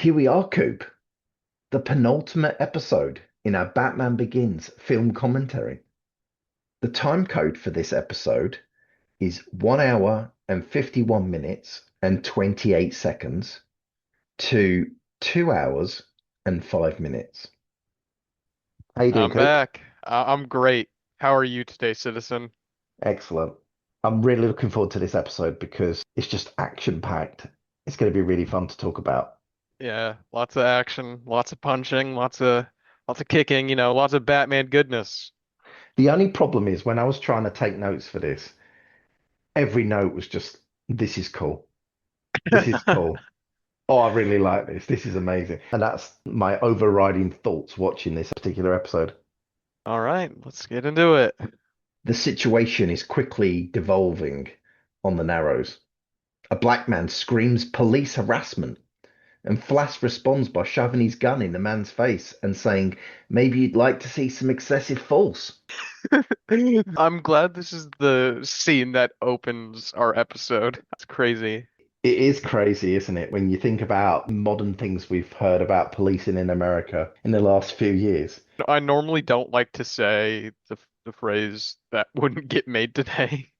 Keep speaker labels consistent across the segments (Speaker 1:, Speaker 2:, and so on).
Speaker 1: Here we are, Coop, the penultimate episode in our Batman Begins film commentary. The time code for this episode is 1 hour and 51 minutes and 28 seconds to 2 hours and 5 minutes. How you doing,
Speaker 2: I'm
Speaker 1: Coop?
Speaker 2: back. I'm great. How are you today, citizen?
Speaker 1: Excellent. I'm really looking forward to this episode because it's just action-packed. It's going to be really fun to talk about.
Speaker 2: Yeah, lots of action, lots of punching, lots of kicking, lots of Batman goodness.
Speaker 1: The only problem is when I was trying to take notes for this, every note was just, this is cool. This is cool. Oh, I really like this. This is amazing. And that's my overriding thoughts watching this particular episode.
Speaker 2: All right, let's get into it.
Speaker 1: The situation is quickly devolving on the Narrows. A black man screams police harassment, and Flash responds by shoving his gun in the man's face and saying, maybe you'd like to see some excessive force.
Speaker 2: I'm glad this is the scene that opens our episode. It's crazy.
Speaker 1: It is crazy, isn't it, when you think about modern things we've heard about policing in America in the last few years.
Speaker 2: I normally don't like to say the phrase that wouldn't get made today,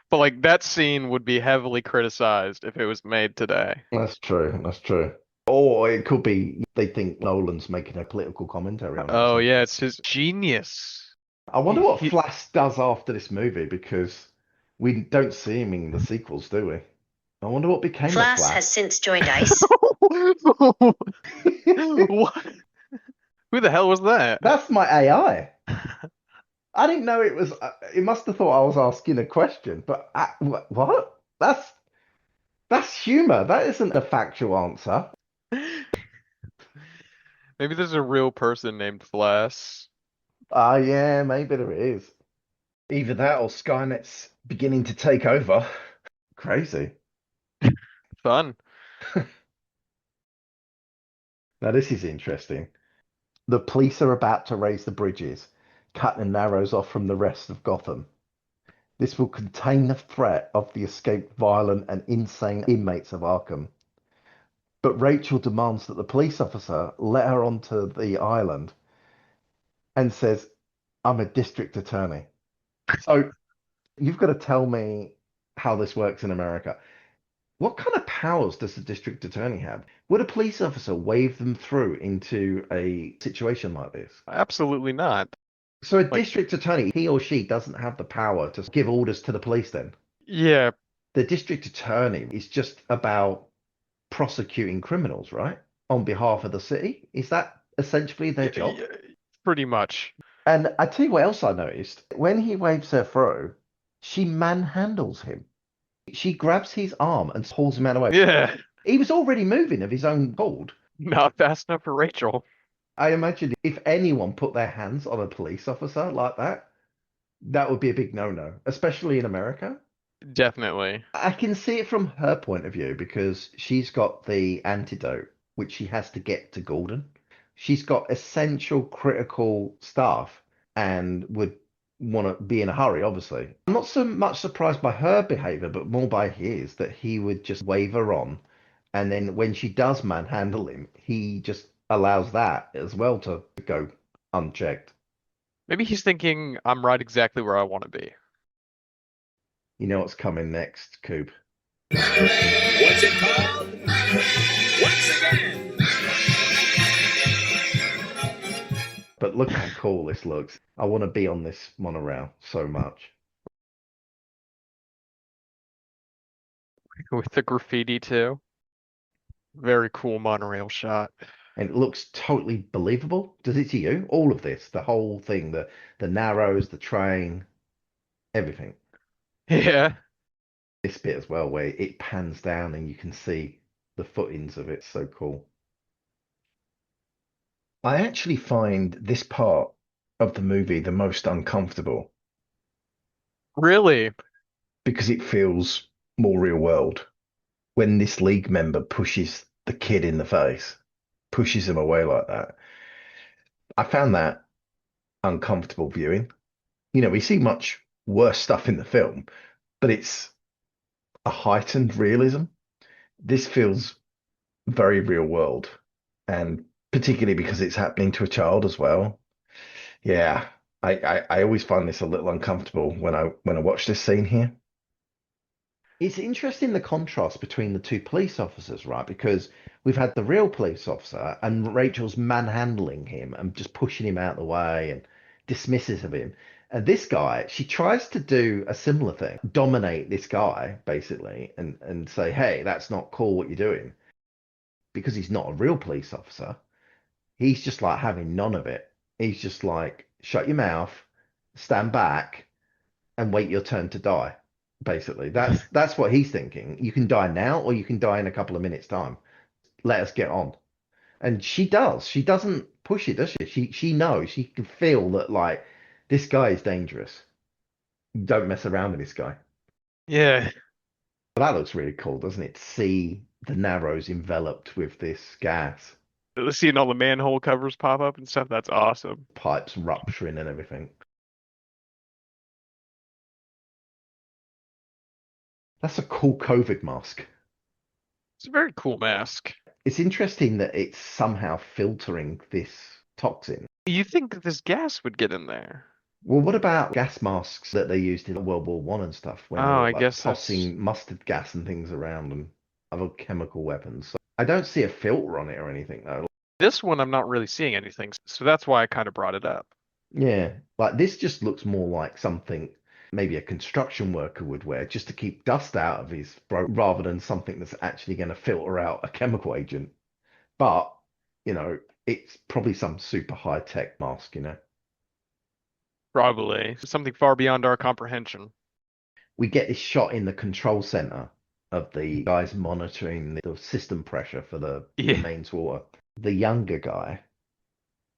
Speaker 2: but like that scene would be heavily criticized if it was made today.
Speaker 1: That's true. That's true. Or it could be they think Nolan's making a political commentary on it or
Speaker 2: Oh
Speaker 1: something.
Speaker 2: yeah, it's his genius.
Speaker 1: I wonder
Speaker 2: He,
Speaker 1: what
Speaker 2: he
Speaker 1: Flash does after this movie because we don't see him in the sequels, do we? I wonder what became of
Speaker 3: Flash has
Speaker 1: Flash.
Speaker 3: since joined ICE.
Speaker 2: What? Who the hell was that?
Speaker 1: That's my AI. I didn't know it was. It must have thought I was asking a question, but what? That's humor. That isn't a factual answer.
Speaker 2: Maybe there's a real person named Flash.
Speaker 1: Ah, yeah, maybe there is. Either that or Skynet's beginning to take over. Crazy.
Speaker 2: Fun.
Speaker 1: Now, this is interesting. The police are about to raise the bridges, cutting the Narrows off from the rest of Gotham. This will contain the threat of the escaped violent and insane inmates of Arkham. But Rachel demands that the police officer let her onto the island and says, I'm a district attorney. So you've got to tell me how this works in America. What kind of powers does the district attorney have? Would a police officer wave them through into a situation like this?
Speaker 2: Absolutely not.
Speaker 1: So a
Speaker 2: Like,
Speaker 1: district attorney, he or she doesn't have the power to give orders to the police then.
Speaker 2: yeah,
Speaker 1: The district attorney is just about prosecuting criminals, right? On behalf of the city. Is that essentially their job?
Speaker 2: yeah, pretty much.
Speaker 1: And I tell you what else I noticed. When he waves her through, she manhandles him. She grabs his arm and pulls him out of the way.
Speaker 2: Yeah,
Speaker 1: He was already moving of his own accord.
Speaker 2: not fast enough for Rachel.
Speaker 1: I imagine if anyone put their hands on a police officer like that, that would be a big no-no, especially in America.
Speaker 2: Definitely.
Speaker 1: I can see it from her point of view because she's got the antidote, which she has to get to Gordon. She's got essential critical staff and would want to be in a hurry, obviously. I'm not so much surprised by her behavior, but more by his, that he would just wave her on. And then when she does manhandle him, he just allows that as well to go unchecked.
Speaker 2: Maybe he's thinking I'm right exactly where I want to be.
Speaker 1: You know what's coming next, Coop?
Speaker 4: What's it called? Once again.
Speaker 1: But look how cool this looks. I want to be on this monorail so much.
Speaker 2: With the graffiti too. Very cool monorail shot.
Speaker 1: And it looks totally believable. Does it to you? All of this, the whole thing, the narrows, the train, everything.
Speaker 2: Yeah.
Speaker 1: This bit as well, where it pans down and you can see the footings of it. So cool. I actually find this part of the movie the most uncomfortable
Speaker 2: Really?
Speaker 1: because it feels more real world. When this league member pushes the kid in the face, pushes him away like that, I found that uncomfortable viewing. You know, we see much worse stuff in the film, but it's a heightened realism. This feels very real world, and particularly because it's happening to a child as well. Yeah, I always find this a little uncomfortable when I watch this scene here. It's interesting the contrast between the two police officers, right? Because we've had the real police officer and Rachel's manhandling him and just pushing him out of the way and dismissive of him. And this guy, she tries to do a similar thing, dominate this guy basically, and say, "Hey, that's not cool what you're doing." Because he's not a real police officer, he's just like having none of it. He's just like, "Shut your mouth, stand back, and wait your turn to die." Basically, that's what he's thinking. You can die now, or you can die in a couple of minutes' time. Let us get on. And she does. She doesn't push it, does she? She knows. She can feel that like this guy is dangerous. Don't mess around with this guy.
Speaker 2: Yeah.
Speaker 1: But that looks really cool, doesn't it? To see the Narrows enveloped with this gas,
Speaker 2: Seeing all the manhole covers pop up and stuff, that's awesome.
Speaker 1: pipes rupturing and everything. That's a cool COVID mask.
Speaker 2: It's a very cool mask.
Speaker 1: It's interesting that it's somehow filtering this toxin.
Speaker 2: You think that this gas would get in there?
Speaker 1: Well, what about gas masks that they used in World War One and stuff when they
Speaker 2: Oh,
Speaker 1: were
Speaker 2: I
Speaker 1: like
Speaker 2: guess that's
Speaker 1: tossing mustard gas and things around and other chemical weapons? So I don't see a filter on it or anything though.
Speaker 2: this one. I'm not really seeing anything, so that's why I kind of brought it up.
Speaker 1: Yeah, like this just looks more like something maybe a construction worker would wear just to keep dust out of his throat rather than something that's actually going to filter out a chemical agent. But, you know, it's probably some super high tech mask, you know.
Speaker 2: Probably something far beyond our comprehension.
Speaker 1: We get this shot in the control center of the guys monitoring the system pressure for the
Speaker 2: Yeah.
Speaker 1: mains water. The younger guy,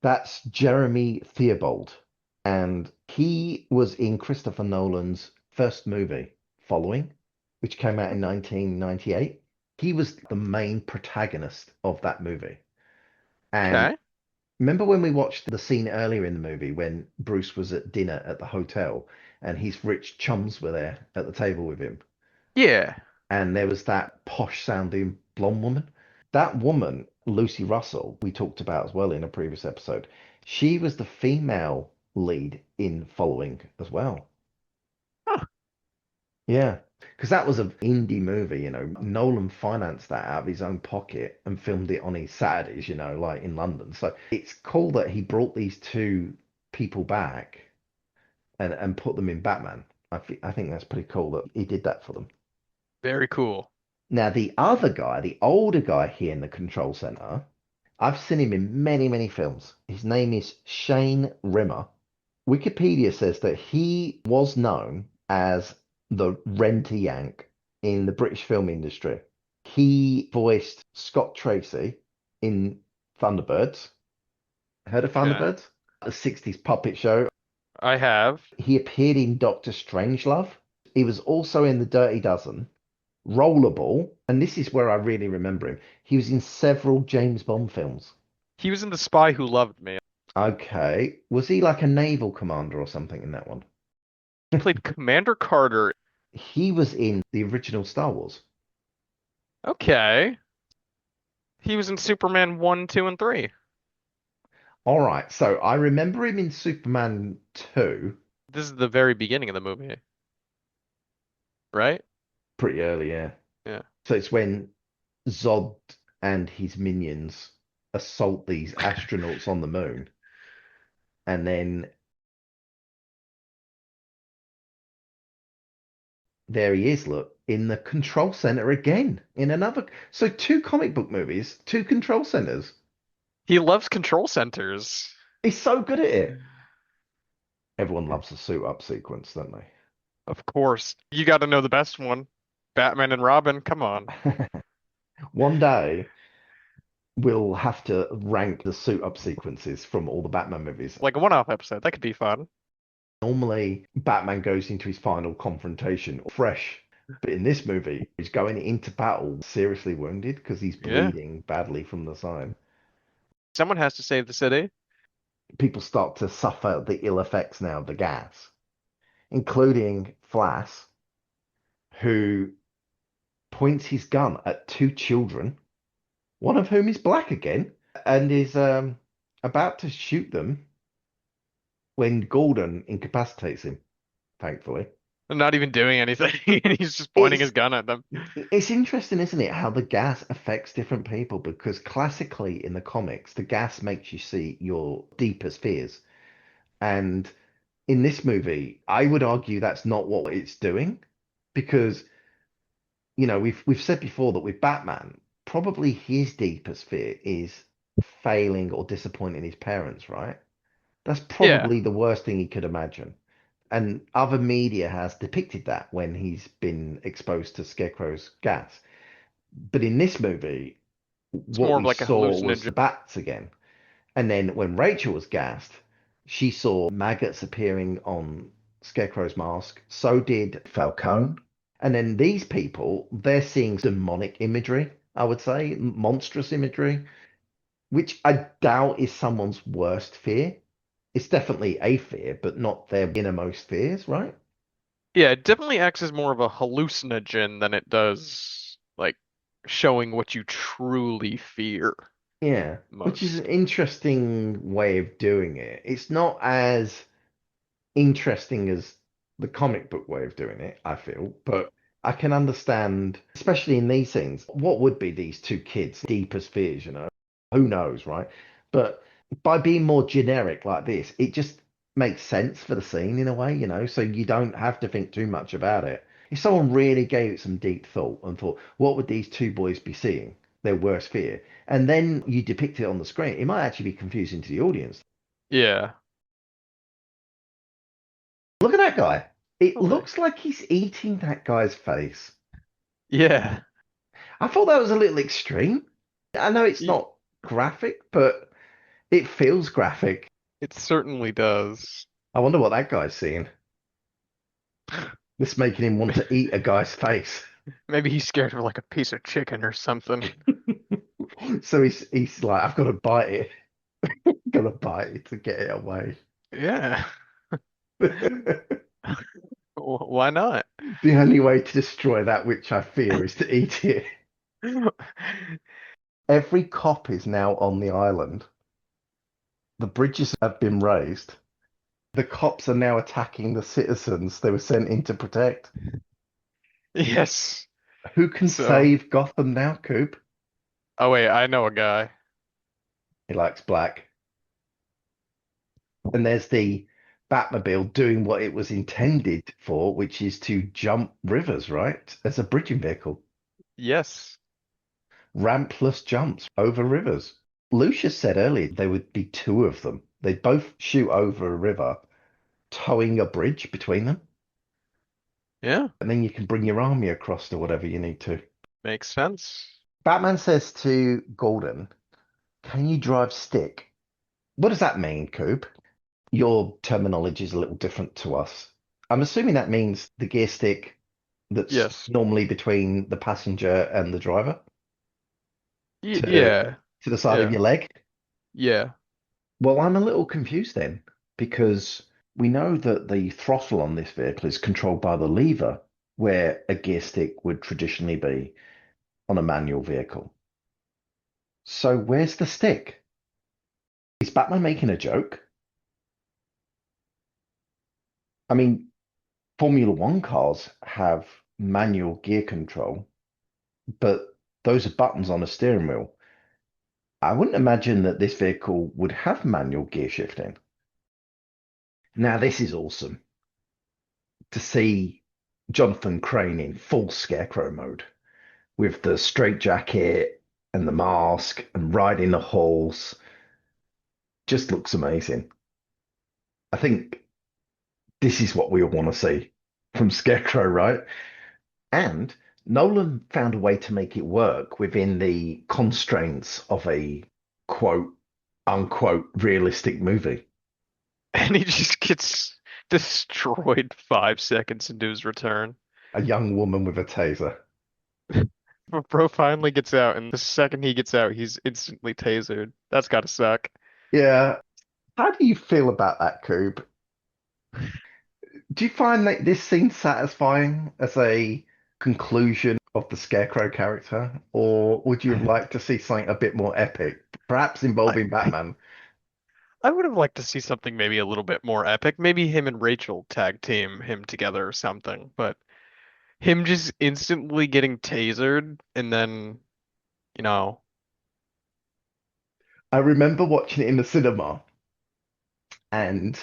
Speaker 1: that's Jeremy Theobald, and he was in Christopher Nolan's first movie, Following, which came out in 1998. He was the main protagonist of that movie. And
Speaker 2: Okay.
Speaker 1: remember when we watched the scene earlier in the movie when Bruce was at dinner at the hotel and his rich chums were there at the table with him?
Speaker 2: Yeah.
Speaker 1: And there was that posh sounding blonde woman. That woman, Lucy Russell, we talked about as well in a previous episode, she was the female lead in Following as well.
Speaker 2: Huh.
Speaker 1: Yeah, because that was an indie movie, you know. Nolan financed that out of his own pocket and filmed it on his Saturdays, you know, like in London. So it's cool that he brought these two people back and put them in Batman. I think that's pretty cool that he did that for them.
Speaker 2: Very cool.
Speaker 1: Now, the other guy, the older guy here in the control center, I've seen him in many, many films. His name is Shane Rimmer. Wikipedia says that he was known as the Renter Yank in the British film industry. He voiced Scott Tracy in Thunderbirds. Heard of
Speaker 2: Okay.
Speaker 1: Thunderbirds? The 60s puppet show.
Speaker 2: I have.
Speaker 1: He appeared in Doctor Strangelove. He was also in The Dirty Dozen, Rollerball, and this is where I really remember him. He was in several James Bond films.
Speaker 2: He was in The Spy Who Loved Me.
Speaker 1: Okay. Was he like a naval commander or something in that one?
Speaker 2: He played Commander Carter.
Speaker 1: He was in the original Star Wars.
Speaker 2: Okay. He was in Superman 1, 2, and 3.
Speaker 1: All right. So I remember him in Superman 2,
Speaker 2: This is the very beginning of the movie, right?
Speaker 1: pretty early, yeah.
Speaker 2: Yeah.
Speaker 1: So it's when Zod and his minions assault these astronauts on the moon. And then there he is, look, in the control center again, in another. So two comic book movies, two control centers.
Speaker 2: He loves control centers.
Speaker 1: He's so good at it. Everyone loves the suit up sequence, don't
Speaker 2: Of course. You got to know the best one. Batman and Robin, come on.
Speaker 1: they? One day we'll have to rank the suit up sequences from all the Batman movies.
Speaker 2: Like a one-off episode. That could be fun.
Speaker 1: Normally, Batman goes into his final confrontation fresh, but in this movie, he's going into battle seriously wounded because he's
Speaker 2: Yeah.
Speaker 1: bleeding badly from the side.
Speaker 2: Someone has to save the city.
Speaker 1: People start to suffer the ill effects now of the gas, including Flash, who points his gun at two children one of whom is black again and is about to shoot them when Gordon incapacitates him, thankfully.
Speaker 2: Not even doing anything. He's just pointing his
Speaker 1: It's
Speaker 2: gun at them.
Speaker 1: it's interesting, isn't it, how the gas affects different people because classically in the comics, the gas makes you see your deepest fears. And in this movie, I would argue that's not what it's doing because, we've said before that with Batman, probably his deepest fear is failing or disappointing his parents, right? That's
Speaker 2: Yeah,
Speaker 1: probably the worst thing he could imagine. And other media has depicted that when he's been exposed to Scarecrow's gas. But in this movie,
Speaker 2: it's
Speaker 1: what
Speaker 2: more of
Speaker 1: we
Speaker 2: like a
Speaker 1: saw was
Speaker 2: hallucinogen.
Speaker 1: the bats again. And then when Rachel was gassed, she saw maggots appearing on Scarecrow's mask. So did Falcone. And then these people, they're seeing demonic imagery, I would say, monstrous imagery, which I doubt is someone's worst fear. It's definitely a fear, but not their innermost fears, right?
Speaker 2: Yeah, it definitely acts as more of a hallucinogen than it does like showing what you truly fear
Speaker 1: Yeah, which is an
Speaker 2: most.
Speaker 1: interesting way of doing it. It's not as interesting as the comic book way of doing it, I feel, but I can understand, especially in these scenes, what would be these two kids' deepest fears? Who knows, right? But by being more generic like this, it just makes sense for the scene in a way, so you don't have to think too much about it. If someone really gave it some deep thought and thought, what would these two boys be seeing? Their worst fear. And then you depict it on the screen, it might actually be confusing to the audience.
Speaker 2: Yeah.
Speaker 1: Look at that guy. It
Speaker 2: Okay.
Speaker 1: looks like he's eating that guy's face.
Speaker 2: Yeah.
Speaker 1: I thought that was a little extreme. I know it's
Speaker 2: Y-
Speaker 1: not graphic, but it feels graphic.
Speaker 2: It certainly does.
Speaker 1: I wonder what that guy's seeing. This making him want to eat a guy's face.
Speaker 2: Maybe he's scared of like a piece of chicken or something.
Speaker 1: So he's like, I've got to bite it. Got to bite it to get it away.
Speaker 2: Yeah.
Speaker 1: The
Speaker 2: Why not?
Speaker 1: only way to destroy that which I fear is to eat it. Every cop is now on the island. The bridges have been raised. The cops are now attacking the citizens they were sent in to protect.
Speaker 2: Yes.
Speaker 1: Who can
Speaker 2: So,
Speaker 1: save Gotham now, Coop?
Speaker 2: oh wait, I know a guy.
Speaker 1: He likes black. And there's the Batmobile doing what it was intended for, which is to jump rivers, right? As a bridging vehicle.
Speaker 2: Yes.
Speaker 1: Rampless jumps over rivers. Lucius said earlier there would be two of them. They'd both shoot over a river, towing a bridge between them.
Speaker 2: Yeah.
Speaker 1: And then you can bring your army across to whatever you need to.
Speaker 2: Makes sense.
Speaker 1: Batman says to Gordon, can you drive stick? What does that mean, Coop? Your terminology is a little different to us. I'm assuming that means the gear stick that's
Speaker 2: Yes.
Speaker 1: normally between the passenger and the driver
Speaker 2: Y
Speaker 1: to
Speaker 2: yeah.
Speaker 1: to the side of
Speaker 2: Yeah.
Speaker 1: your leg.
Speaker 2: Yeah.
Speaker 1: Well, I'm a little confused then because we know that the throttle on this vehicle is controlled by the lever, where a gear stick would traditionally be on a manual vehicle. So where's the stick? Is Batman making a joke? I mean, Formula One cars have manual gear control, but those are buttons on a steering wheel. I wouldn't imagine that this vehicle would have manual gear shifting. Now, this is awesome to see Jonathan Crane in full scarecrow mode with the straitjacket and the mask and riding the horse. Just looks amazing. I think this is what we all want to see from Scarecrow, right? And Nolan found a way to make it work within the constraints of a quote unquote realistic movie.
Speaker 2: And he just gets destroyed 5 seconds into his return.
Speaker 1: A young woman with a taser.
Speaker 2: But bro finally gets out, and the second he gets out, he's instantly tasered. That's gotta suck.
Speaker 1: Yeah. How do you feel about that, Coob? Do you find that this scene satisfying as a conclusion of the Scarecrow character, or would you have liked to see something a bit more epic, perhaps
Speaker 2: I
Speaker 1: involving Batman?
Speaker 2: I would have liked to see something maybe a little bit more epic. Maybe him and Rachel tag team him together or something. But him just instantly getting tasered and then, you know,
Speaker 1: I remember watching it in the cinema, and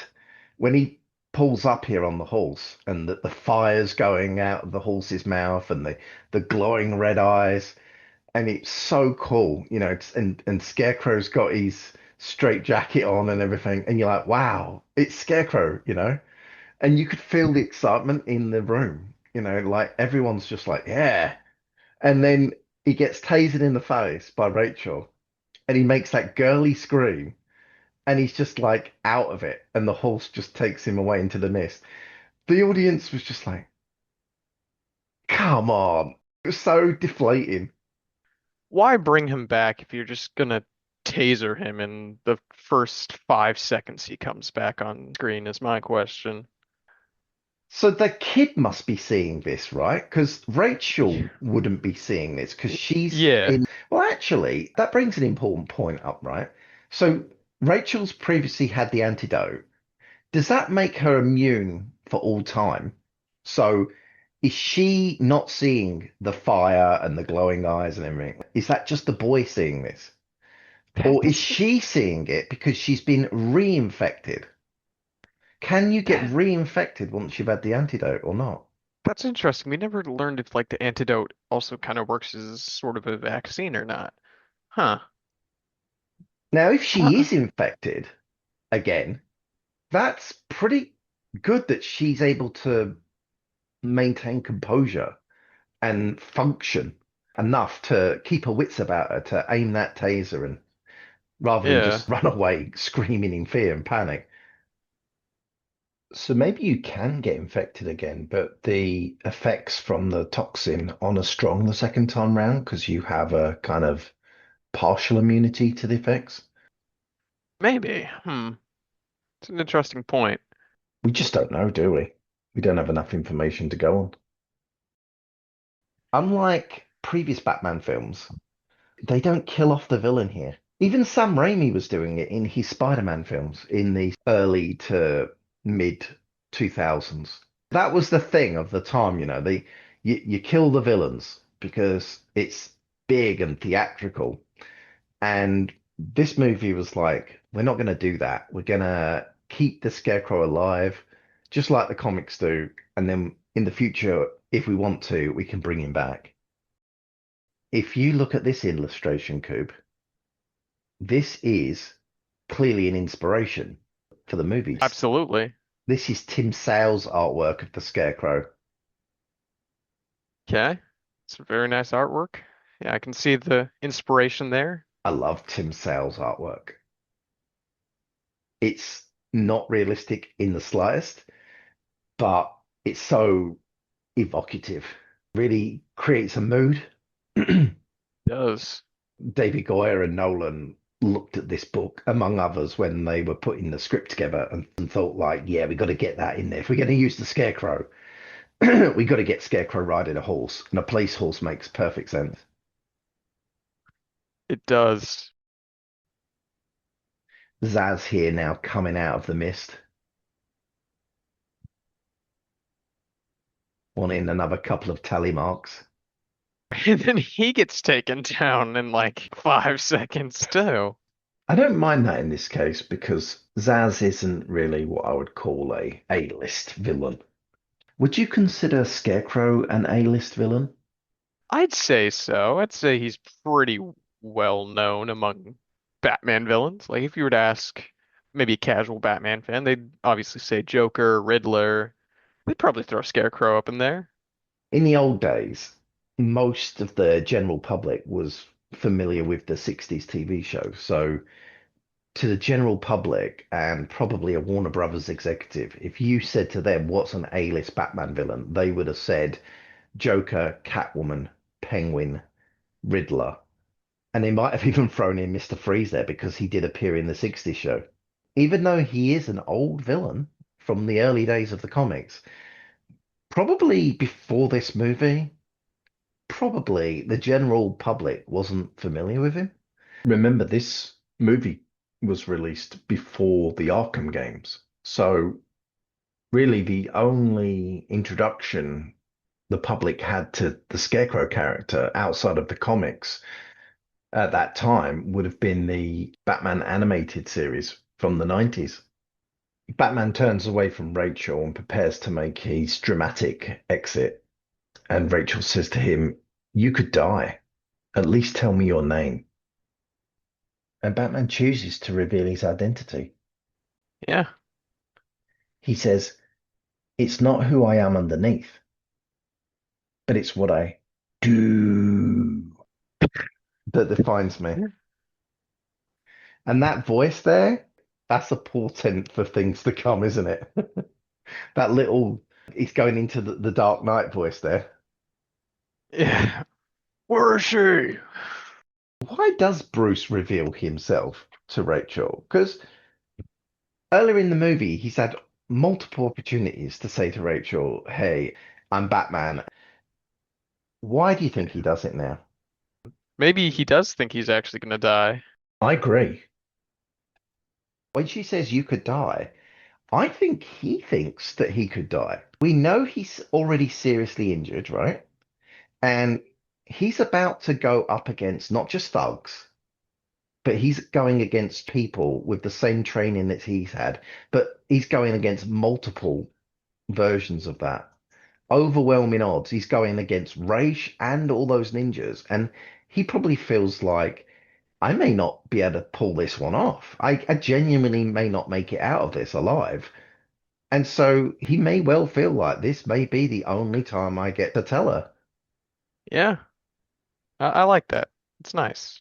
Speaker 1: when he pulls up here on the horse, and the fire's going out of the horse's mouth, and the glowing red eyes, and it's so cool, and Scarecrow's got his straight jacket on and everything, and you're like, wow, it's Scarecrow. And you could feel the excitement in the room, like everyone's just like, yeah. And then he gets tasered in the face by Rachel, and he makes that girly scream, and he's just like out of it, and the horse just takes him away into the mist. The audience was just like, come on. It was so deflating.
Speaker 2: why bring him back if you're just gonna taser him in the first 5 seconds he comes back on screen is my question.
Speaker 1: So the kid must be seeing this, right? Because Rachel wouldn't be seeing this because she's
Speaker 2: Yeah,
Speaker 1: in. Well, actually, that brings an important point up, right? So Rachel's previously had the antidote. Does that make her immune for all time? So is she not seeing the fire and the glowing eyes and everything? Is that just the boy seeing this? Or is
Speaker 2: that's
Speaker 1: she seeing it because she's been reinfected? Can you get reinfected once you've had the antidote or not?
Speaker 2: that's interesting. We never learned if like the antidote also kind of works as sort of a vaccine or not. Huh.
Speaker 1: Now, if
Speaker 2: Uh,
Speaker 1: she is infected again, that's pretty good that she's able to maintain composure and function enough to keep her wits about her to aim that taser and rather than
Speaker 2: Yeah.
Speaker 1: just run away screaming in fear and panic. So maybe you can get infected again, but the effects from the toxin aren't as strong the second time round because you have a kind of partial immunity to the effects.
Speaker 2: Maybe. It's an interesting point.
Speaker 1: We just don't know, do we? We don't have enough information to go on. Unlike previous Batman films, they don't kill off the villain here. Even Sam Raimi was doing it in his Spider-Man films in the early to mid 2000s. That was the thing of the time, you kill the villains because it's big and theatrical. And this movie was like, we're not going to do that. We're going to keep the Scarecrow alive, just like the comics do. And then in the future, if we want to, we can bring him back. If you look at this illustration, Coop, this is clearly an inspiration for the movies.
Speaker 2: Absolutely.
Speaker 1: This is Tim Sale's artwork of the Scarecrow.
Speaker 2: Okay. It's very nice artwork. Yeah, I can see the inspiration there.
Speaker 1: I love Tim Sale's artwork. It's not realistic in the slightest, but it's so evocative. Really creates a mood.
Speaker 2: It does.
Speaker 1: David Goyer and Nolan looked at this book, among others, when they were putting the script together and thought, like, yeah, we got to get that in there. If we're going to use the Scarecrow, we got to get Scarecrow riding a horse, and a police horse makes perfect sense.
Speaker 2: It does.
Speaker 1: Zaz here now coming out of the mist, wanting another couple of tally marks.
Speaker 2: And then he gets taken down in like 5 seconds too.
Speaker 1: I don't mind that in this case because Zaz isn't really what I would call a A-list villain. Would you consider Scarecrow an A-list villain?
Speaker 2: I'd say so. I'd say he's pretty well known among Batman villains. Like if you were to ask maybe a casual Batman fan, they'd obviously say Joker, Riddler. They'd probably throw Scarecrow up in there.
Speaker 1: In the old days, most of the general public was familiar with the 60s TV show. So to the general public and probably a Warner Brothers executive, if you said to them, what's an A-list Batman villain? They would have said Joker, Catwoman, Penguin, Riddler. And they might have even thrown in Mr. Freeze there because he did appear in the 60s show. Even though he is an old villain from the early days of the comics, probably before this movie, probably the general public wasn't familiar with him. Remember, this movie was released before the Arkham games. So, really, the only introduction the public had to the Scarecrow character outside of the comics at that time would have been the Batman animated series from the 90s. Batman turns away from Rachel and prepares to make his dramatic exit. And Rachel says to him, "You could die. At least tell me your name." And Batman chooses to reveal his identity.
Speaker 2: Yeah.
Speaker 1: He says, "It's not who I am underneath, but it's what I do that defines me." And that voice there, that's a portent for things to come, isn't it? That little, he's going into the Dark Knight voice there.
Speaker 2: Yeah. Where is she?
Speaker 1: Why does Bruce reveal himself to Rachel? Because earlier in the movie, he's had multiple opportunities to say to Rachel, "Hey, I'm Batman." Why do you think he does it now?
Speaker 2: Maybe he does think he's actually gonna die.
Speaker 1: I agree. When she says you could die, I think he thinks that he could die. We know he's already seriously injured, right? And he's about to go up against not just thugs, but he's going against people with the same training that he's had, but he's going against multiple versions of that. Overwhelming odds. He's going against Raish and all those ninjas, and he probably feels like I may not be able to pull this one off. I genuinely may not make it out of this alive. And so he may well feel like this may be the only time I get to tell her.
Speaker 2: Yeah. I like that. It's nice.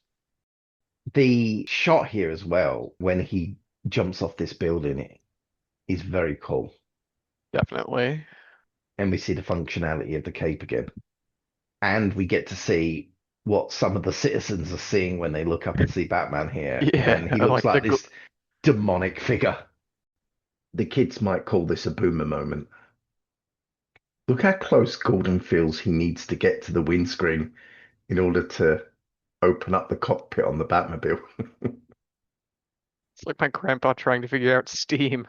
Speaker 1: The shot here as well, when he jumps off this building, is very cool.
Speaker 2: Definitely.
Speaker 1: And we see the functionality of the cape again. And we get to see what some of the citizens are seeing when they look up and see Batman here. And
Speaker 2: Yeah,
Speaker 1: he
Speaker 2: I
Speaker 1: looks
Speaker 2: like the
Speaker 1: like this demonic figure. The kids might call this a boomer moment. Look how close Gordon feels he needs to get to the windscreen in order to open up the cockpit on the Batmobile.
Speaker 2: it's like my grandpa trying to figure out Steam.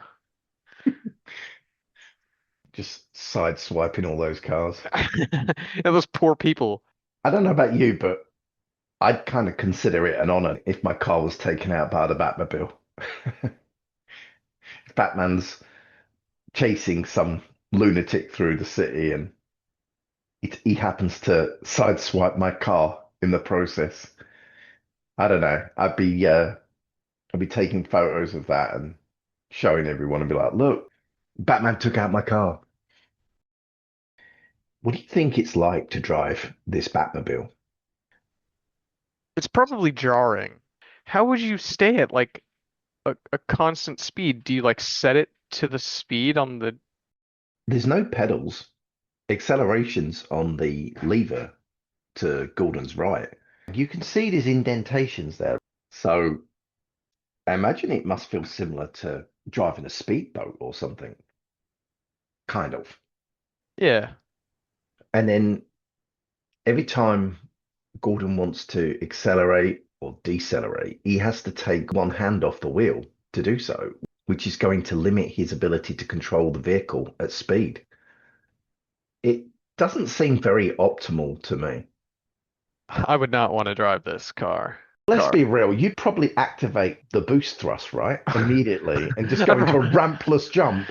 Speaker 1: Just side swiping all those cars.
Speaker 2: And those poor people.
Speaker 1: I don't know about you, but I'd kind of consider it an honor if my car was taken out by the Batmobile. Batman's chasing some lunatic through the city and he happens to sideswipe my car in the process. I don't know. I'd be taking photos of that and showing everyone and be like, "Look, Batman took out my car." What do you think it's like to drive this Batmobile?
Speaker 2: It's probably jarring. How would you stay at like a constant speed? Do you like set it to the speed on the
Speaker 1: There's no pedals, accelerations on the lever to Gordon's right. You can see there's indentations there. So I imagine it must feel similar to driving a speedboat or something, kind of.
Speaker 2: Yeah.
Speaker 1: And then every time Gordon wants to accelerate or decelerate, he has to take one hand off the wheel to do so, which is going to limit his ability to control the vehicle at speed. It doesn't seem very optimal to me.
Speaker 2: I would not want to drive this car.
Speaker 1: Let's be real, you'd probably activate the boost thrust, right? Immediately and just
Speaker 2: I'd
Speaker 1: go into a
Speaker 2: probably,
Speaker 1: rampless jump.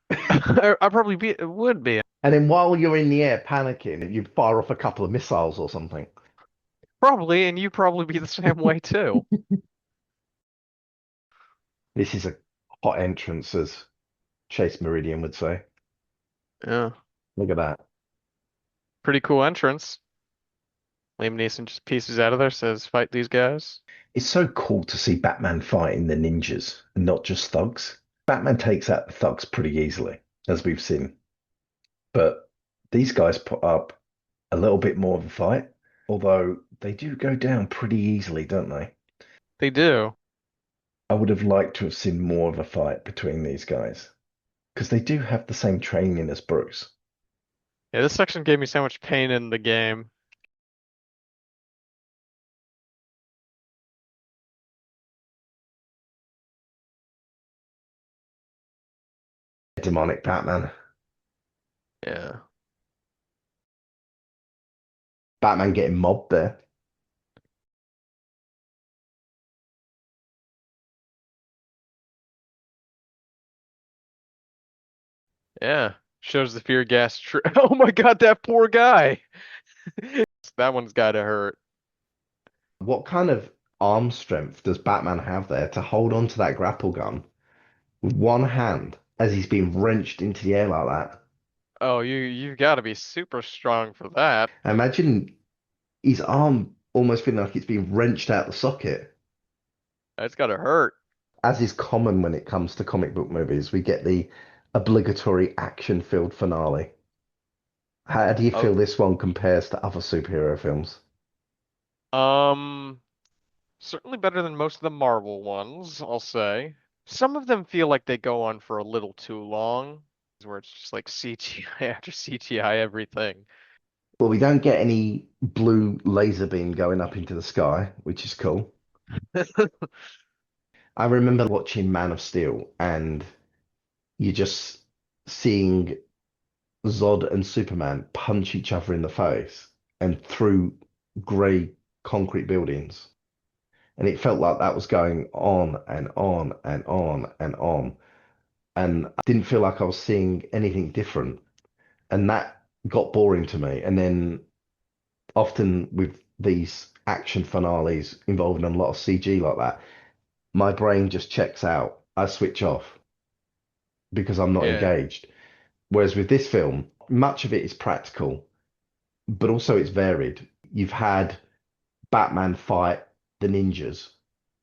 Speaker 2: I'd probably be would be.
Speaker 1: And then while you're in the air panicking, you fire off a couple of missiles or something.
Speaker 2: Probably, and you probably be the same way too.
Speaker 1: This is a hot entrance, as Chase Meridian would say.
Speaker 2: Yeah.
Speaker 1: Look at that.
Speaker 2: Pretty cool entrance. Liam Neeson just pieces out of there, says, "Fight these guys."
Speaker 1: It's so cool to see Batman fighting the ninjas and not just thugs. Batman takes out the thugs pretty easily, as we've seen. But these guys put up a little bit more of a fight, although they do go down pretty easily, don't they?
Speaker 2: They do.
Speaker 1: I would have liked to have seen more of a fight between these guys because they do have the same training as Bruce.
Speaker 2: Yeah, this section gave me so much pain in the game.
Speaker 1: Demonic Batman.
Speaker 2: Yeah.
Speaker 1: Batman getting mobbed there.
Speaker 2: Yeah. Shows the fear gas. Oh my God, that poor guy. That one's gotta hurt.
Speaker 1: What kind of arm strength does Batman have there to hold on to that grapple gun with one hand as he's being wrenched into the air like that?
Speaker 2: Oh, you've got to be super strong for that.
Speaker 1: I imagine his arm almost feeling like it's being wrenched out the socket.
Speaker 2: That's gotta hurt.
Speaker 1: As is common when it comes to comic book movies, we get the obligatory action-filled finale. How do you
Speaker 2: Oh,
Speaker 1: feel this one compares to other superhero films?
Speaker 2: um, certainly better than most of the Marvel ones, I'll say. Some of them feel like they go on for a little too long, where it's just like CGI after CGI everything.
Speaker 1: Well, we don't get any blue laser beam going up into the sky, which is cool. I remember watching Man of Steel, and you're just seeing Zod and Superman punch each other in the face and through grey concrete buildings. And it felt like that was going on and on and on and on. And I didn't feel like I was seeing anything different. And that got boring to me. And then often with these action finales involving a lot of CG like that, my brain just checks out. I switch off because I'm not
Speaker 2: Yeah.
Speaker 1: engaged. Whereas with this film, much of it is practical, but also it's varied. You've had Batman fight the ninjas,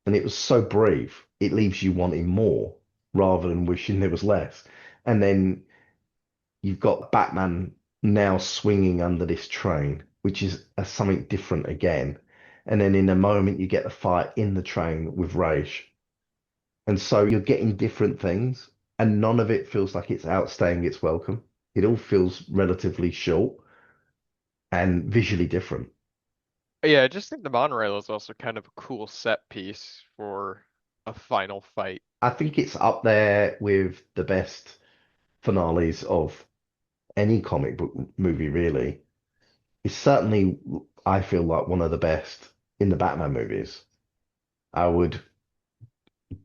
Speaker 1: and it was so brief, it leaves you wanting more rather than wishing there was less. And then you've got Batman now swinging under this train, which is something different again. And then in a moment, you get the fight in the train with Rage. And so you're getting different things, and none of it feels like it's outstaying its welcome. It all feels relatively short and visually different.
Speaker 2: Yeah, I just think the monorail is also kind of a cool set piece for a final fight.
Speaker 1: I think it's up there with the best finales of any comic book movie, really. It's certainly, I feel like, one of the best in the Batman movies. I would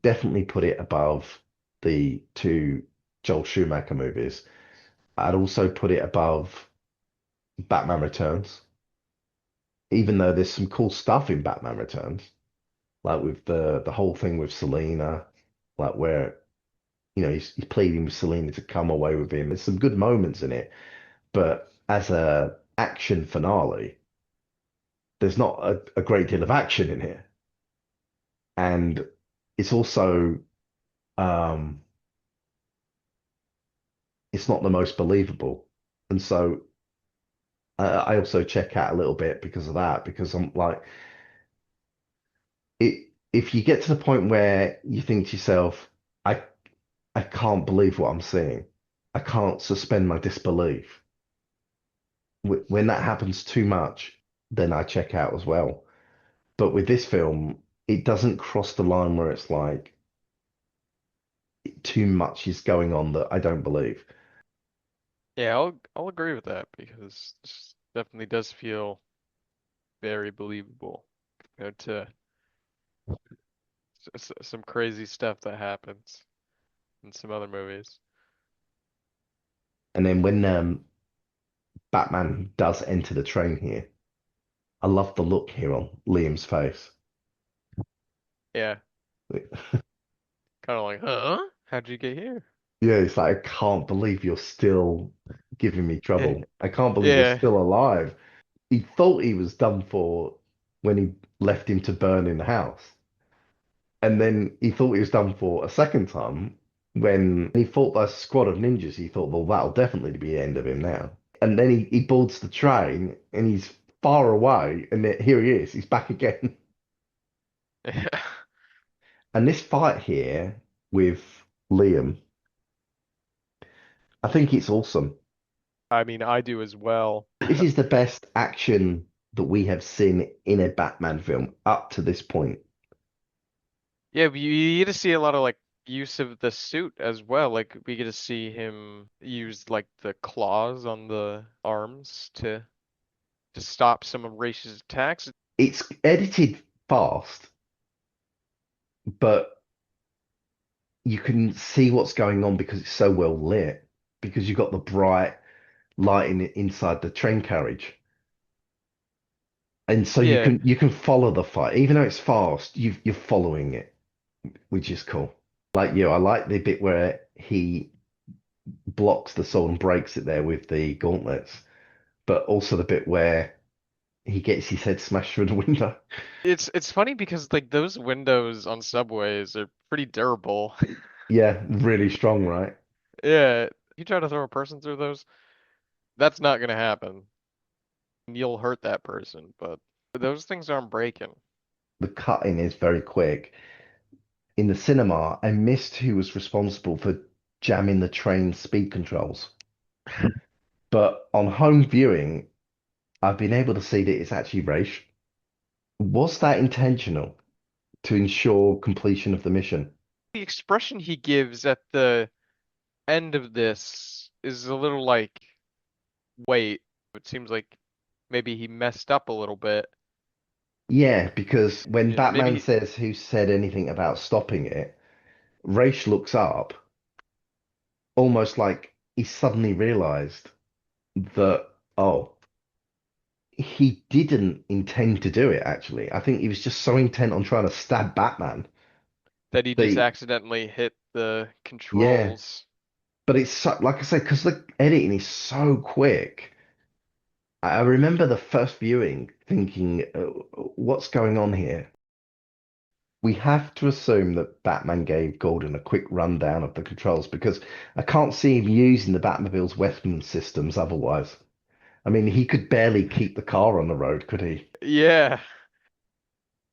Speaker 1: definitely put it above the two Joel Schumacher movies. I'd also put it above Batman Returns, even though there's some cool stuff in Batman Returns, like with the whole thing with Selena, like where he's pleading with Selena to come away with him. There's some good moments in it, but as a action finale, there's not a great deal of action in here, and it's also um, it's not the most believable, and so I also check out a little bit because of that, because I'm like, if you get to the point where you think to yourself, I I can't believe what I'm seeing. I can't suspend my disbelief. When that happens too much, then I check out as well. But with this film, it doesn't cross the line where it's like too much is going on that I don't believe.
Speaker 2: Yeah, I'll agree with that because this definitely does feel very believable compared to some crazy stuff that happens in some other movies.
Speaker 1: And then when Batman does enter the train here, I love the look here on Liam's face.
Speaker 2: Yeah, kind of like, huh? How'd you get here?
Speaker 1: Yeah, it's like, I can't believe you're still giving me trouble. I can't believe you're
Speaker 2: Yeah.
Speaker 1: still alive. He thought he was done for when he left him to burn in the house. And then he thought he was done for a second time when he fought that squad of ninjas. He thought, well, that'll definitely be the end of him now. And then he boards the train and he's far away. And then, here he is. He's back again.
Speaker 2: Yeah.
Speaker 1: And this fight here with Liam, I think it's awesome.
Speaker 2: I mean, I do as well.
Speaker 1: This is the best action that we have seen in a Batman film up to this point.
Speaker 2: Yeah, but you get to see a lot of like use of the suit as well. Like we get to see him use like the claws on the arms to stop some of Raish's attacks.
Speaker 1: It's edited fast, but you can see what's going on because it's so well lit, because you've got the bright lighting inside the train carriage. And so
Speaker 2: Yeah,
Speaker 1: you can follow the fight. Even though it's fast, you're following it, which is cool. Like you, I like the bit where he blocks the sword and breaks it there with the gauntlets, but also the bit where he gets his head smashed through the window.
Speaker 2: it's funny because like those windows on subways are pretty durable.
Speaker 1: Yeah, really strong, right?
Speaker 2: Yeah, you try to throw a person through those, that's not gonna happen. You'll hurt that person, but those things aren't breaking.
Speaker 1: The cutting is very quick. In the cinema, I missed who was responsible for jamming the train speed controls. But on home viewing, I've been able to see that it's actually Raish. Was that intentional to ensure completion of the mission?
Speaker 2: The expression he gives at the end of this is a little like, wait, it seems like maybe he messed up a little bit.
Speaker 1: Yeah, because when
Speaker 2: Yeah,
Speaker 1: Batman
Speaker 2: maybe
Speaker 1: says who said anything about stopping it, Raish looks up, almost like he suddenly realized that, oh, he didn't intend to do it, actually. I think he was just so intent on trying to stab Batman
Speaker 2: that he
Speaker 1: that
Speaker 2: just accidentally hit the
Speaker 1: yeah.
Speaker 2: controls.
Speaker 1: But it's so, like I said, because the editing is so quick. I remember the first viewing thinking, what's going on here? We have to assume that Batman gave Gordon a quick rundown of the controls because I can't see him using the Batmobile's weapon systems otherwise. I mean, he could barely keep the car on the road, could he?
Speaker 2: Yeah,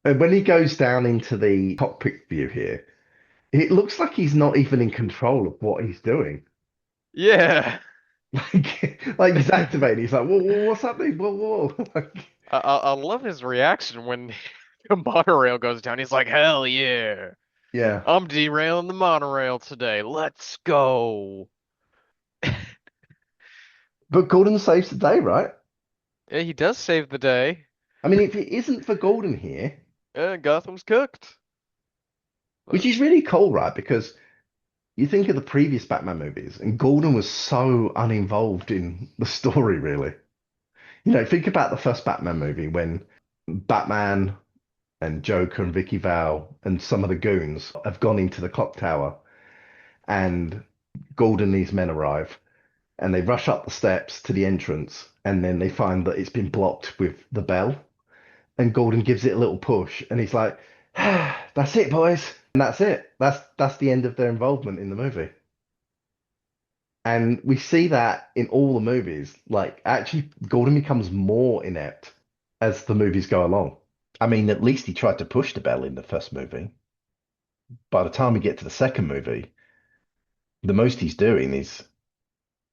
Speaker 1: And when he goes down into the cockpit view here, it looks like he's not even in control of what he's doing.
Speaker 2: yeah.
Speaker 1: Like he's activating. He's like, whoa, whoa, what's happening? Whoa, whoa. Like,
Speaker 2: I love his reaction when the monorail goes down. He's like, "Hell yeah,
Speaker 1: yeah.
Speaker 2: I'm derailing the monorail today. Let's go."
Speaker 1: But Gordon saves the day, right?
Speaker 2: Yeah, he does save the day.
Speaker 1: I mean, if it isn't for Gordon here,
Speaker 2: Gotham's cooked.
Speaker 1: which
Speaker 2: But
Speaker 1: is really cool, right? Because you think of the previous Batman movies, and Gordon was so uninvolved in the story, really. You know, think about the first Batman movie when Batman and Joker and Vicky Vale and some of the goons have gone into the clock tower, and Gordon and his men arrive, and they rush up the steps to the entrance, and then they find that it's been blocked with the bell, and Gordon gives it a little push, and he's like, ah, "That's it, boys," and that's it. That's the end of their involvement in the movie. And we see that in all the movies. Like, actually, Gordon becomes more inept as the movies go along. I mean, at least he tried to push the bell in the first movie. By the time we get to the second movie, the most he's doing is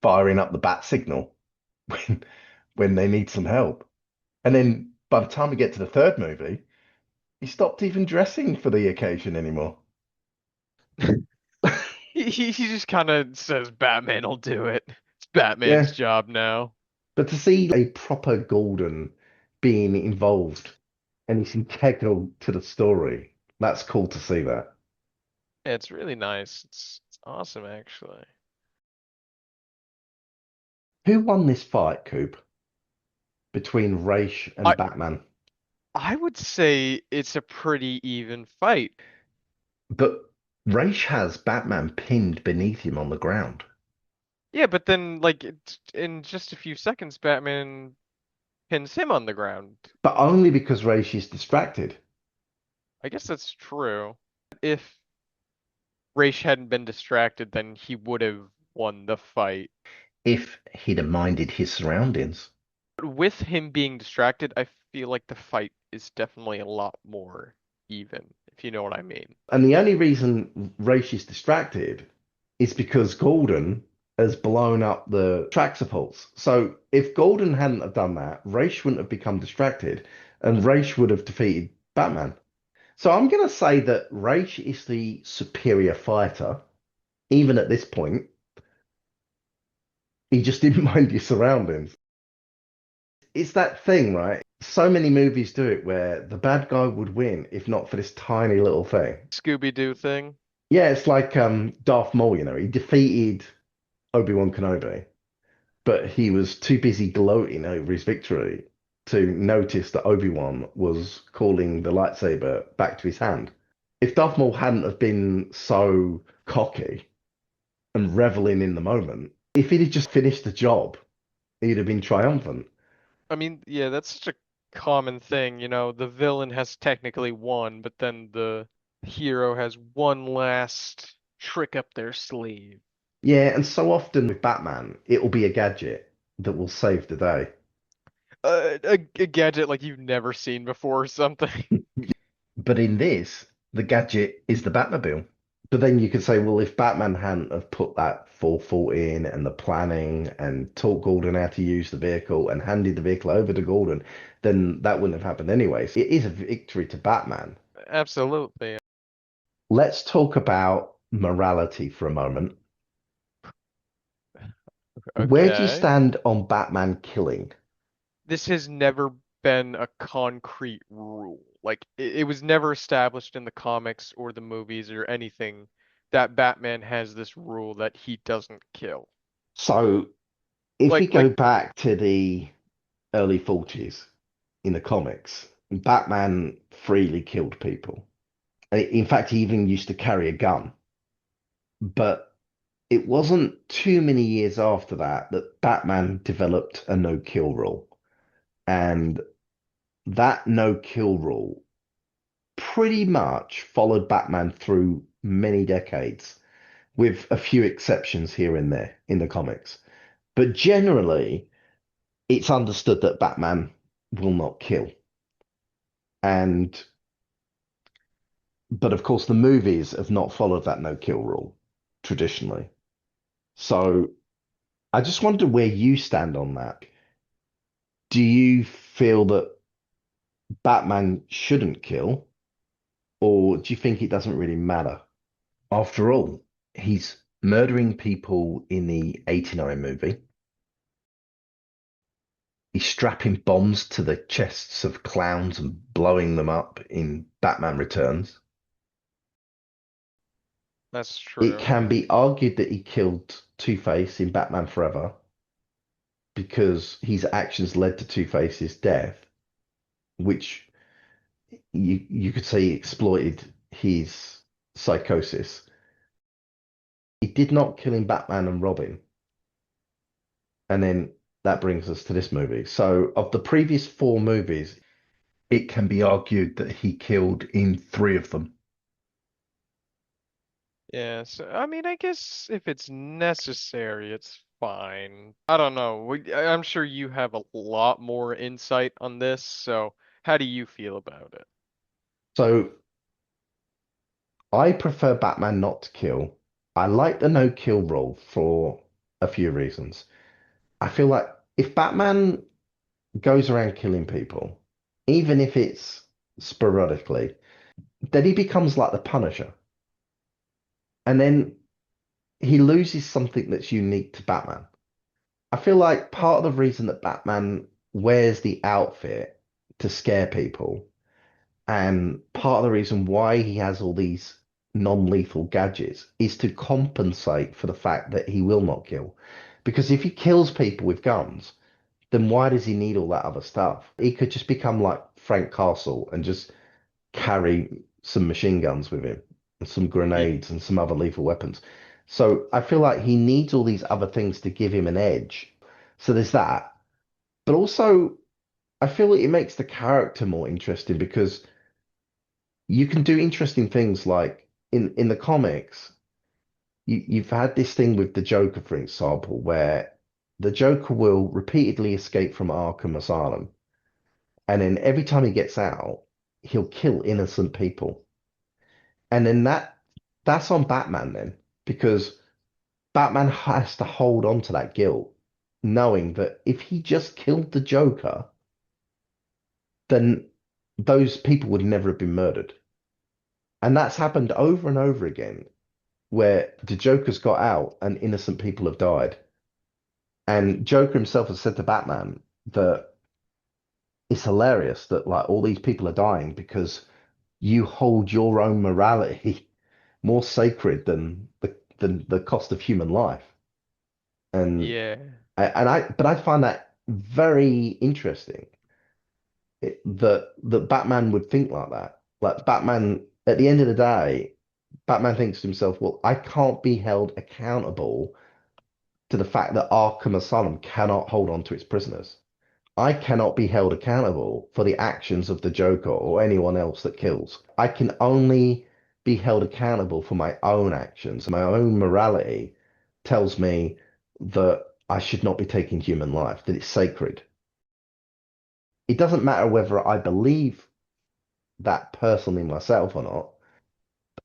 Speaker 1: firing up the bat signal when when they need some help. And then by the time we get to the third movie, he stopped even dressing for the occasion anymore.
Speaker 2: he just kind of says Batman will do it. It's Batman's
Speaker 1: Yeah,
Speaker 2: job now.
Speaker 1: but to see a proper Gordon being involved and he's integral to the story, that's cool to see that.
Speaker 2: Yeah, it's really nice. It's awesome actually.
Speaker 1: Who won this fight, Coop, between Raish
Speaker 2: I
Speaker 1: and Batman?
Speaker 2: I would say it's a pretty even fight.
Speaker 1: But Raish has Batman pinned beneath him on the ground.
Speaker 2: Yeah, but then like in just a few seconds, Batman pins him on the ground.
Speaker 1: But only because Raish is distracted.
Speaker 2: I guess that's true. If Raish hadn't been distracted, then he would have won the fight.
Speaker 1: If he'd have minded his surroundings.
Speaker 2: But with him being distracted, I feel like the fight is definitely a lot more even, if you know what I mean.
Speaker 1: And the only reason Raish is distracted is because Gordon has blown up the track supports. So if Gordon hadn't have done that, Ra's wouldn't have become distracted, and Ra's would have defeated Batman. So I'm going to say that Ra's is the superior fighter, even at this point. He just didn't mind his surroundings. It's that thing, right? So many movies do it where the bad guy would win if not for this tiny little thing.
Speaker 2: Scooby-Doo thing.
Speaker 1: Yeah, it's like Darth Maul, he defeated Obi-Wan Kenobi, but he was too busy gloating over his victory to notice that Obi-Wan was calling the lightsaber back to his hand. If Darth Maul hadn't have been so cocky and reveling in the moment, if he'd have just finished the job, he'd have been triumphant.
Speaker 2: I mean, yeah, that's such a common thing, the villain has technically won, but then the hero has one last trick up their sleeve.
Speaker 1: Yeah, and so often with Batman, it'll be a gadget that will save the day.
Speaker 2: A gadget like you've never seen before or something.
Speaker 1: But in this, the gadget is the Batmobile. But then you could say, well, if Batman hadn't have put that forethought in and the planning and taught Gordon how to use the vehicle and handed the vehicle over to Gordon, then that wouldn't have happened anyway. So it is a victory to Batman.
Speaker 2: Absolutely.
Speaker 1: Let's talk about morality for a moment. Where do you
Speaker 2: Okay.
Speaker 1: stand on Batman killing?
Speaker 2: This has never been a concrete rule. Like it was never established in the comics or the movies or anything that Batman has this rule that he doesn't kill.
Speaker 1: So if we
Speaker 2: Like
Speaker 1: go back to the early 40s in the comics, Batman freely killed people. In fact, he even used to carry a gun. But it wasn't too many years after that that Batman developed a no-kill rule. And that no-kill rule pretty much followed Batman through many decades, with a few exceptions here and there in the comics. But generally, it's understood that Batman will not kill. And but of course the movies have not followed that no-kill rule traditionally. So I just wonder where you stand on that. Do you feel that Batman shouldn't kill, or do you think it doesn't really matter? After all, he's murdering people in the 89 movie. He's strapping bombs to the chests of clowns and blowing them up in Batman Returns.
Speaker 2: that's
Speaker 1: It
Speaker 2: true.
Speaker 1: can be argued that he killed Two-Face in Batman Forever because his actions led to Two-Face's death, which you could say exploited his psychosis. He did not kill in Batman and Robin. And then that brings us to this movie. So, of the previous four movies, it can be argued that he killed in three of them.
Speaker 2: Yeah, so I mean, I guess if it's necessary, it's fine. I don't know. I'm sure you have a lot more insight on this, so how do you feel about it?
Speaker 1: So, I prefer Batman not to kill. I like the no kill rule for a few reasons. I feel like if Batman goes around killing people, even if it's sporadically, then he becomes like the Punisher. And then he loses something that's unique to Batman. I feel like part of the reason that Batman wears the outfit to scare people, and part of the reason why he has all these non-lethal gadgets is to compensate for the fact that he will not kill. Because if he kills people with guns, then why does he need all that other stuff? He could just become like Frank Castle and just carry some machine guns with him and some
Speaker 2: Y-
Speaker 1: grenades and some other lethal weapons. So I feel like he needs all these other things to give him an edge. So there's that. But also, I feel like it makes the character more interesting because you can do interesting things like in the comics, you've had this thing with the Joker, for example, where the Joker will repeatedly escape from Arkham Asylum, and then every time he gets out, he'll kill innocent people. And then that's on Batman then, because Batman has to hold on to that guilt, knowing that if he just killed the Joker, then those people would never have been murdered. And that's happened over and over again, where the Joker's got out and innocent people have died. And Joker himself has said to Batman that it's hilarious that like all these people are dying because you hold your own morality more sacred than the cost of human life. And
Speaker 2: Yeah.
Speaker 1: but I find that very interesting that Batman would think like that. Like Batman, at the end of the day, Batman thinks to himself, well, I can't be held accountable to the fact that Arkham Asylum cannot hold on to its prisoners. I cannot be held accountable for the actions of the Joker or anyone else that kills. I can only be held accountable for my own actions. My own morality tells me that I should not be taking human life, that it's sacred. It doesn't matter whether I believe that personally myself or not.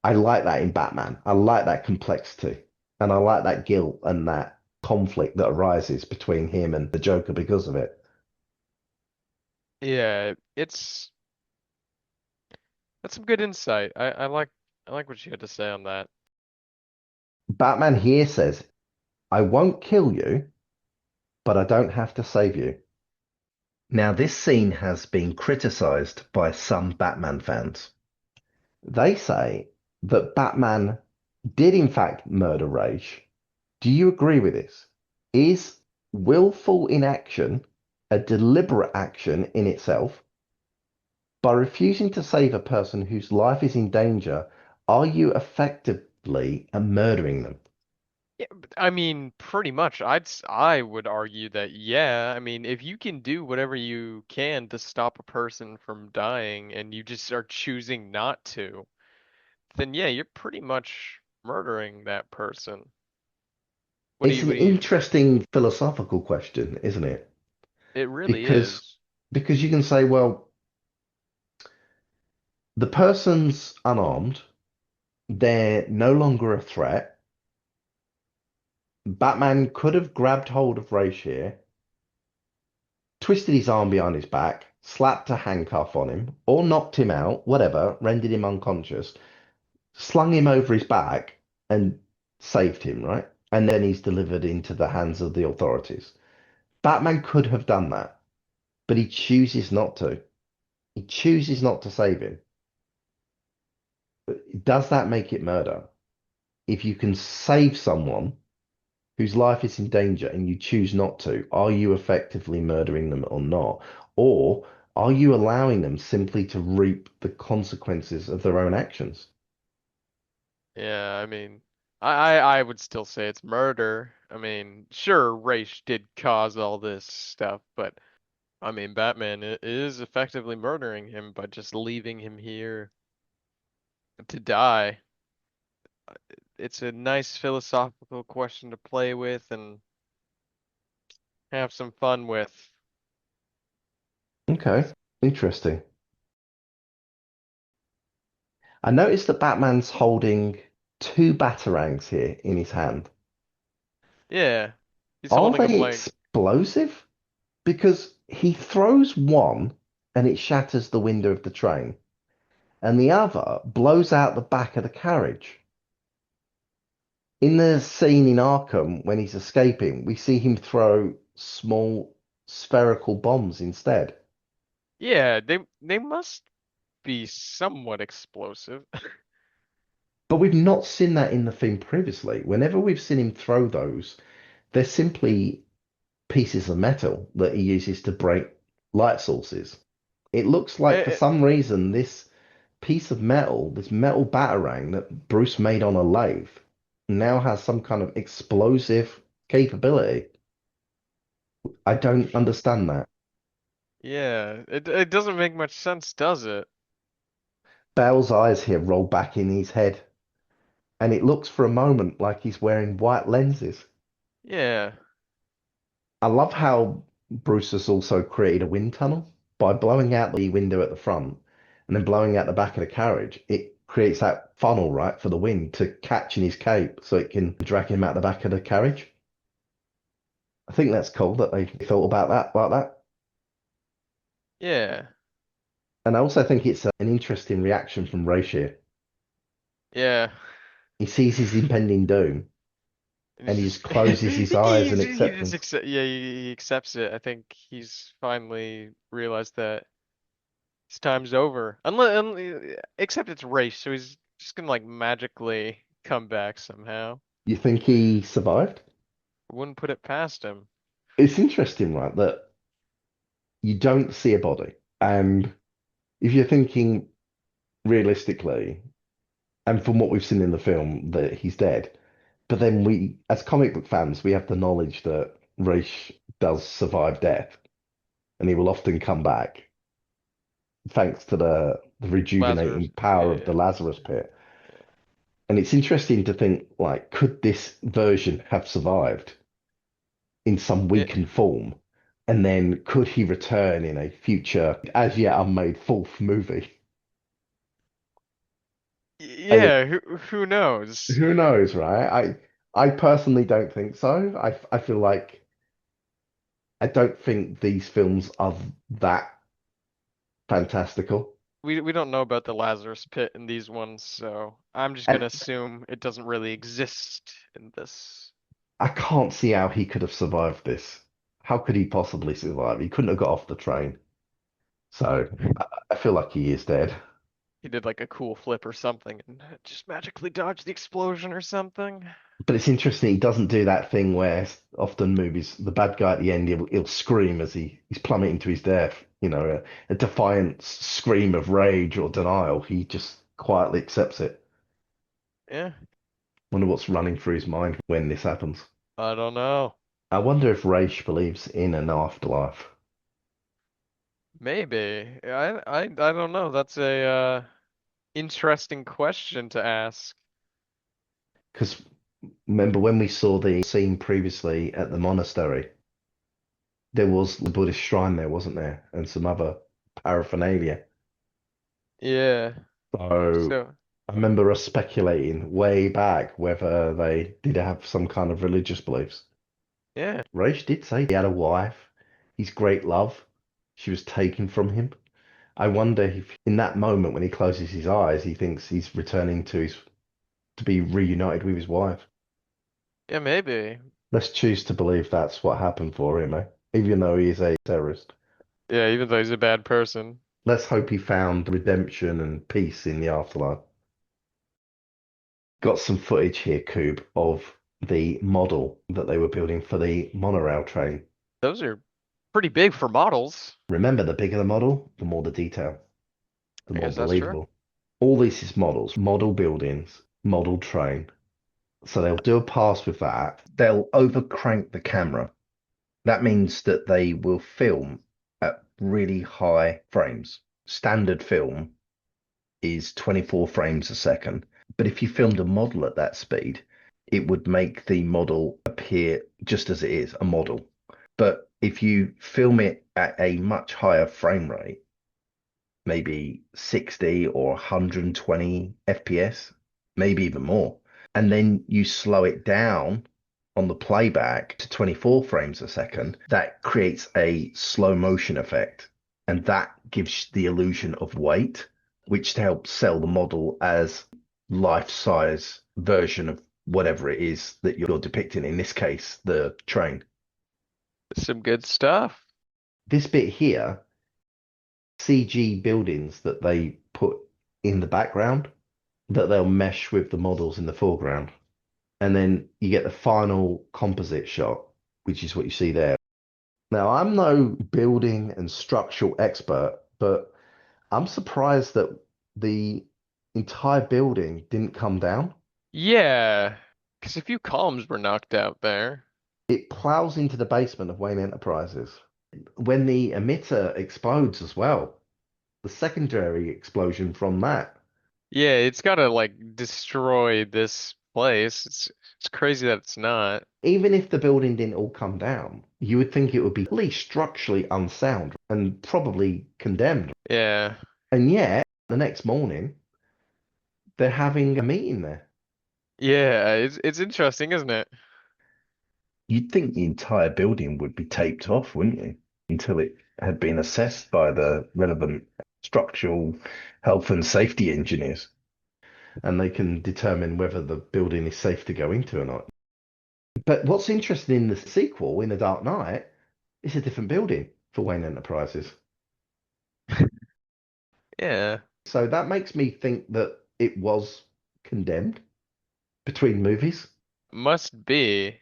Speaker 1: I like that in Batman. I like that complexity. And I like that guilt and that conflict that arises between him and the Joker because of it.
Speaker 2: Yeah, that's some good insight. I like what you had to say on that.
Speaker 1: Batman here says, I won't kill you, but I don't have to save you. Now, this scene has been criticized by some Batman fans. They say that Batman did in fact murder Rage. Do you agree with this? Is willful inaction a deliberate action in itself? By refusing to save a person whose life is in danger, are you effectively murdering them?
Speaker 2: Yeah, I mean, pretty much. I would argue that yeah. I mean, if you can do whatever you can to stop a person from dying and you just are choosing not to, then yeah, you're pretty much murdering that person.
Speaker 1: It's
Speaker 2: What
Speaker 1: an
Speaker 2: do you
Speaker 1: interesting philosophical question, isn't it?
Speaker 2: It really
Speaker 1: Because
Speaker 2: is.
Speaker 1: because you can say, well, the person's unarmed, they're no longer a threat. Batman could have grabbed hold of Ra's here, twisted his arm behind his back, slapped a handcuff on him, or knocked him out, whatever, rendered him unconscious, slung him over his back, and saved him, right? And then he's delivered into the hands of the authorities. Batman could have done that, but he chooses not to. He chooses not to save him. Does that make it murder? If you can save someone whose life is in danger and you choose not to, are you effectively murdering them or not? Or are you allowing them simply to reap the consequences of their own actions?
Speaker 2: Yeah, I mean, I would still say it's murder. I mean, sure, Ra's did cause all this stuff, but I mean, Batman is effectively murdering him by just leaving him here to die. It's a nice philosophical question to play with and have some fun with.
Speaker 1: Okay, interesting. I noticed that Batman's holding two batarangs here in his hand.
Speaker 2: Yeah, he's
Speaker 1: Are
Speaker 2: holding them
Speaker 1: they
Speaker 2: like,
Speaker 1: explosive? Because he throws one and it shatters the window of the train, and the other blows out the back of the carriage. In the scene in Arkham when he's escaping, we see him throw small spherical bombs instead.
Speaker 2: yeah, they must be somewhat explosive.
Speaker 1: But we've not seen that in the film previously. Whenever we've seen him throw those, they're simply pieces of metal that he uses to break light sources. It looks like for
Speaker 2: Eh,
Speaker 1: some reason this piece of metal, this metal batarang that Bruce made on a lathe, now has some kind of explosive capability. I don't understand that.
Speaker 2: yeah, it doesn't make much sense, does it?
Speaker 1: Bale's eyes here roll back in his head, and it looks for a moment like he's wearing white lenses.
Speaker 2: Yeah.
Speaker 1: I love how Bruce has also created a wind tunnel by blowing out the window at the front and then blowing out the back of the carriage. It creates that funnel, right, for the wind to catch in his cape so it can drag him out the back of the carriage. I think that's cool that they thought about that like that.
Speaker 2: Yeah.
Speaker 1: And I also think it's an interesting reaction from Rashir.
Speaker 2: Yeah.
Speaker 1: He sees his impending doom
Speaker 2: And
Speaker 1: and
Speaker 2: he's
Speaker 1: he just
Speaker 2: just
Speaker 1: closes his eyes in
Speaker 2: he just
Speaker 1: acceptance.
Speaker 2: accept yeah, he accepts it. I think he's finally realized that his time's over. Except it's race, so he's just gonna like magically come back somehow.
Speaker 1: You think he survived?
Speaker 2: Wouldn't put it past him.
Speaker 1: It's interesting, right, that you don't see a body. And if you're thinking realistically, and from what we've seen in the film, that he's dead. But then we, as comic book fans, we have the knowledge that Ra's does survive death, and he will often come back thanks to the
Speaker 2: Lazarus.
Speaker 1: rejuvenating power of the
Speaker 2: Yeah.
Speaker 1: Lazarus pit. And it's interesting to think, like, could this version have survived in some
Speaker 2: Yeah.
Speaker 1: weakened form? And then could he return in a future, as yet unmade fourth movie? And
Speaker 2: Yeah, who knows?
Speaker 1: who knows, right? I personally don't think so. I feel like I don't think these films are that fantastical.
Speaker 2: We don't know about the Lazarus pit in these ones, so I'm just
Speaker 1: And
Speaker 2: gonna assume it doesn't really exist in this.
Speaker 1: I can't see how he could have survived this. How could he possibly survive? He couldn't have got off the train. So I feel like he is dead.
Speaker 2: He did like a cool flip or something and just magically dodged the explosion or something.
Speaker 1: But it's interesting, he doesn't do that thing where often movies, the bad guy at the end, he'll scream as he's plummeting to his death, a defiant scream of rage or denial. He just quietly accepts it.
Speaker 2: Yeah,
Speaker 1: Wonder what's running through his mind when this happens.
Speaker 2: I don't know.
Speaker 1: I wonder if Raish believes in an afterlife.
Speaker 2: Maybe. I don't know. That's a interesting question to ask.
Speaker 1: Because remember when we saw the scene previously at the monastery, there was the Buddhist shrine there, wasn't there? And some other paraphernalia.
Speaker 2: Yeah.
Speaker 1: So
Speaker 2: So,
Speaker 1: I remember us speculating way back whether they did have some kind of religious beliefs.
Speaker 2: yeah.
Speaker 1: Raish did say he had a wife, his great love. She was taken from him. I wonder if in that moment when he closes his eyes, he thinks he's returning to be reunited with his wife.
Speaker 2: Yeah, maybe.
Speaker 1: Let's choose to believe that's what happened for him, eh? Even though he is a terrorist.
Speaker 2: Yeah, even though he's a bad person.
Speaker 1: Let's hope he found redemption and peace in the afterlife. Got some footage here, Coob, of the model that they were building for the monorail train.
Speaker 2: Those are pretty big for models.
Speaker 1: Remember, the bigger the model, the more the detail, the
Speaker 2: I
Speaker 1: more
Speaker 2: guess that's true.
Speaker 1: believable. All this is models, model buildings, model train. So they'll do a pass with that. They'll overcrank the camera. That means that they will film at really high frames. Standard film is 24 frames a second. But if you filmed a model at that speed, it would make the model appear just as it is, a model. But if you film it at a much higher frame rate, maybe 60 or 120 FPS, maybe even more, and then you slow it down on the playback to 24 frames a second, that creates a slow motion effect. And that gives the illusion of weight, which helps sell the model as life-size version of whatever it is that you're depicting, in this case, the train.
Speaker 2: Some good stuff.
Speaker 1: This bit here, CG buildings that they put in the background that they'll mesh with the models in the foreground. And then you get the final composite shot, which is what you see there. Now, I'm no building and structural expert, but I'm surprised that the entire building didn't come down.
Speaker 2: Yeah, because a few columns were knocked out there.
Speaker 1: It plows into the basement of Wayne Enterprises. When the emitter explodes as well, the secondary explosion from that.
Speaker 2: Yeah, it's gotta like destroy this place. It's crazy that it's not.
Speaker 1: Even if the building didn't all come down, you would think it would be at least structurally unsound and probably condemned.
Speaker 2: Yeah.
Speaker 1: And yet, the next morning, they're having a meeting there.
Speaker 2: Yeah, it's interesting, isn't it?
Speaker 1: You'd think the entire building would be taped off, wouldn't you? Until it had been assessed by the relevant structural health and safety engineers. And they can determine whether the building is safe to go into or not. But what's interesting in the sequel, in The Dark Knight, it's a different building for Wayne Enterprises.
Speaker 2: Yeah,
Speaker 1: So that makes me think that it was condemned between movies.
Speaker 2: must be.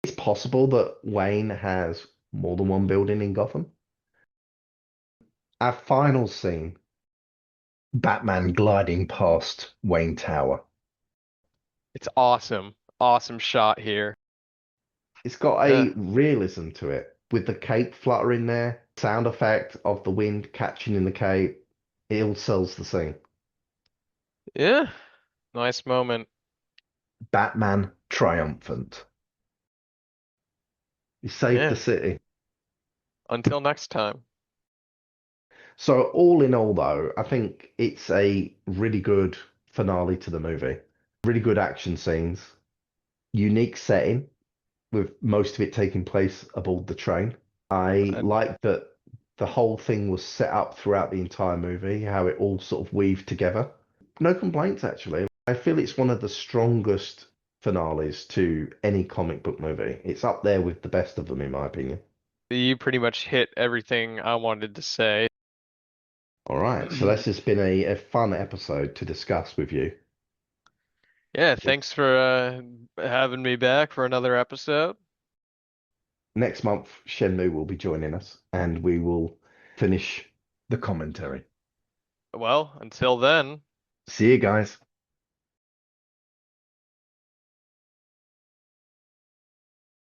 Speaker 1: It's possible that Wayne has more than one building in Gotham. Our final scene, Batman gliding past Wayne Tower.
Speaker 2: It's awesome. Awesome shot here.
Speaker 1: It's got
Speaker 2: Uh,
Speaker 1: a realism to it with the cape fluttering there, sound effect of the wind catching in the cape. It all sells the scene.
Speaker 2: yeah, nice moment.
Speaker 1: Batman triumphant. He saved the
Speaker 2: Yeah,
Speaker 1: city.
Speaker 2: until next time.
Speaker 1: So all in all, though, I think it's a really good finale to the movie. Really good action scenes, unique setting, with most of it taking place aboard the train. I
Speaker 2: And
Speaker 1: like that the whole thing was set up throughout the entire movie, how it all sort of weaved together. No complaints, actually. I feel it's one of the strongest finales to any comic book movie. It's up there with the best of them, in my opinion.
Speaker 2: you pretty much hit everything I wanted to say.
Speaker 1: All right, so that's just been a fun episode to discuss with you.
Speaker 2: Yeah, thanks for having me back for another episode.
Speaker 1: Next month, Shenmue will be joining us, and we will finish the commentary.
Speaker 2: Well, until then.
Speaker 1: See you guys.